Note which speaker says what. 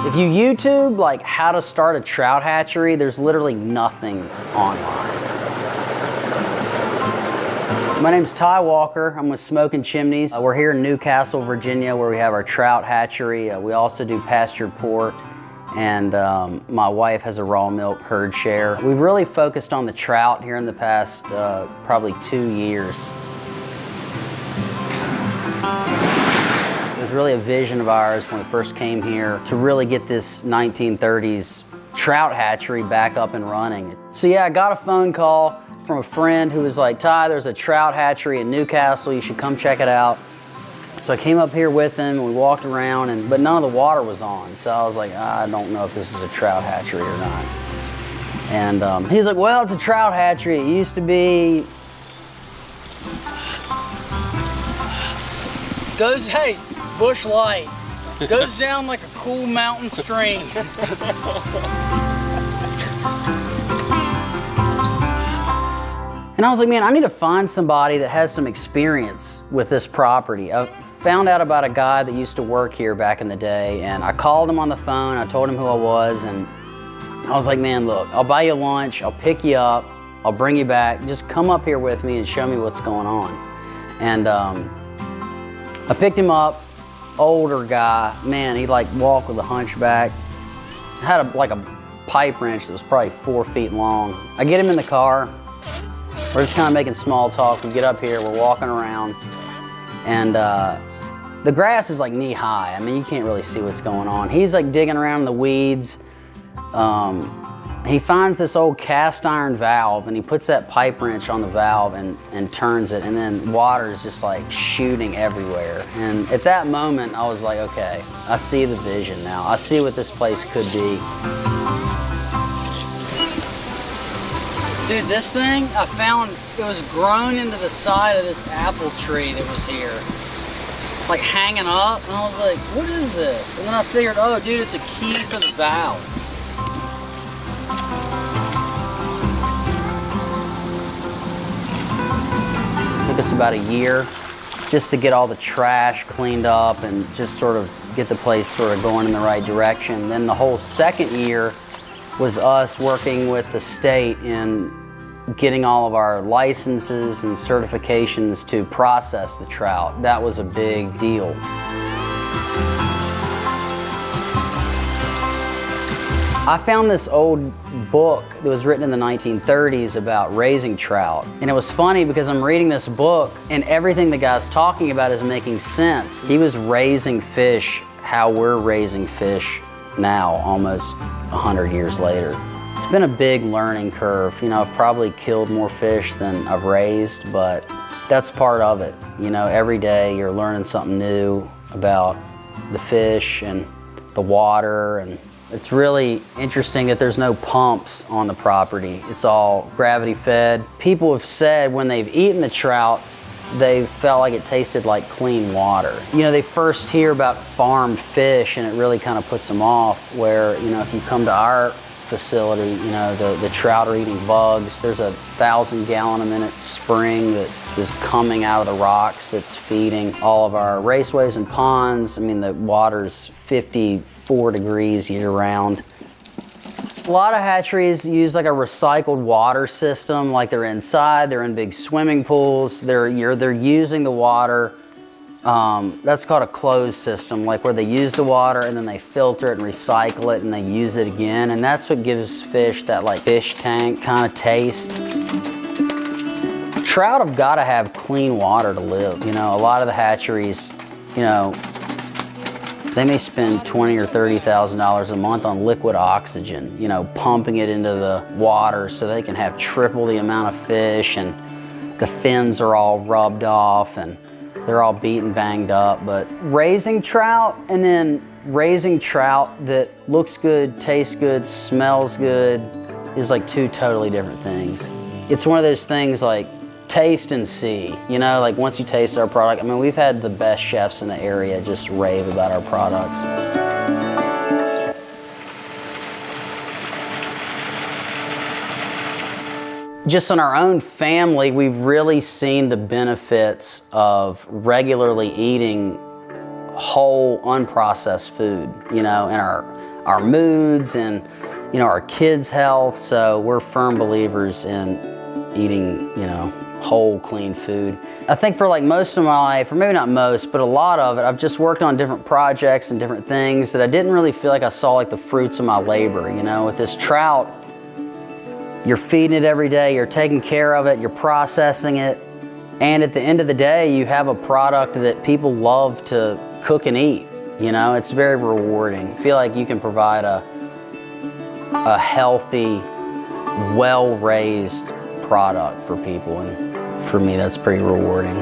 Speaker 1: If you YouTube like how to start a trout hatchery, there's literally nothing online. My name's Ty Walker. I'm with Smoking Chimneys. We're here in Newcastle, Virginia, where we have our trout hatchery. We also do pastured pork, and my wife has a raw milk herd share. We've really focused on the trout here in the past probably 2 years. It was really a vision of ours when we first came here to really get this 1930s trout hatchery back up and running. So yeah, I got a phone call from a friend who was like, Ty, there's a trout hatchery in Newcastle, you should come check it out. So I came up here with him and we walked around, but none of the water was on. So I was like, I don't know if this is a trout hatchery or not. And he's like, well, it's a trout hatchery. It used to be.
Speaker 2: Hey, Bush Light. Goes down like a cool mountain stream.
Speaker 1: And I was like, man, I need to find somebody that has some experience with this property. I found out about a guy that used to work here back in the day, and I called him on the phone, I told him who I was, and I was like, man, look, I'll buy you lunch, I'll pick you up, I'll bring you back, just come up here with me and show me what's going on. And I picked him up, older guy, man, he like walked with a hunchback, had like a pipe wrench that was probably 4 feet long. I get him in the car, we're just kind of making small talk. We get up here, we're walking around, and the grass is like knee high. I mean, you can't really see what's going on. He's like digging around in the weeds. He finds this old cast iron valve, and he puts that pipe wrench on the valve and turns it, and then water is just like shooting everywhere. And at that moment, I was like, okay, I see the vision now. I see what this place could be.
Speaker 2: Dude, this thing, I found it was grown into the side of this apple tree that was here. Like hanging up, and I was like, what is this? And then I figured, oh dude, it's a key for the valves.
Speaker 1: It took us about a year just to get all the trash cleaned up and just sort of get the place sort of going in the right direction. Then the whole second year was us working with the state in getting all of our licenses and certifications to process the trout. That was a big deal. I found this old book that was written in the 1930s about raising trout. And it was funny because I'm reading this book and everything the guy's talking about is making sense. He was raising fish how we're raising fish now, almost 100 years later. It's been a big learning curve. You know, I've probably killed more fish than I've raised, but that's part of it. You know, every day you're learning something new about the fish and the water, and it's really interesting that there's no pumps on the property. It's all gravity fed. People have said when they've eaten the trout, they felt like it tasted like clean water. You know, they first hear about farmed fish and it really kind of puts them off, where, you know, if you come to our facility, you know, the trout are eating bugs. There's a 1,000-gallon-a-minute spring that is coming out of the rocks that's feeding all of our raceways and ponds. I mean, the water's 54 degrees year-round. A lot of hatcheries use like a recycled water system, like they're inside, they're in big swimming pools, they're using the water. That's called a closed system, like where they use the water and then they filter it and recycle it and they use it again. And that's what gives fish that like fish tank kind of taste. Trout have got to have clean water to live. You know, a lot of the hatcheries, you know, they may spend $20,000 or $30,000 a month on liquid oxygen, you know, pumping it into the water so they can have triple the amount of fish, and the fins are all rubbed off and they're all beaten, banged up. But raising trout and then raising trout that looks good, tastes good, smells good is like two totally different things. It's one of those things like taste and see, you know, like once you taste our product, I mean, we've had the best chefs in the area just rave about our products. Just in our own family, we've really seen the benefits of regularly eating whole, unprocessed food, you know, and our moods and, you know, our kids' health. So we're firm believers in eating, you know, whole, clean food. I think for like most of my life, or maybe not most, but a lot of it, I've just worked on different projects and different things that I didn't really feel like I saw like the fruits of my labor. You know, with this trout, you're feeding it every day, you're taking care of it, you're processing it, and at the end of the day, you have a product that people love to cook and eat. You know, it's very rewarding. I feel like you can provide a healthy, well-raised product for people, and for me, that's pretty rewarding.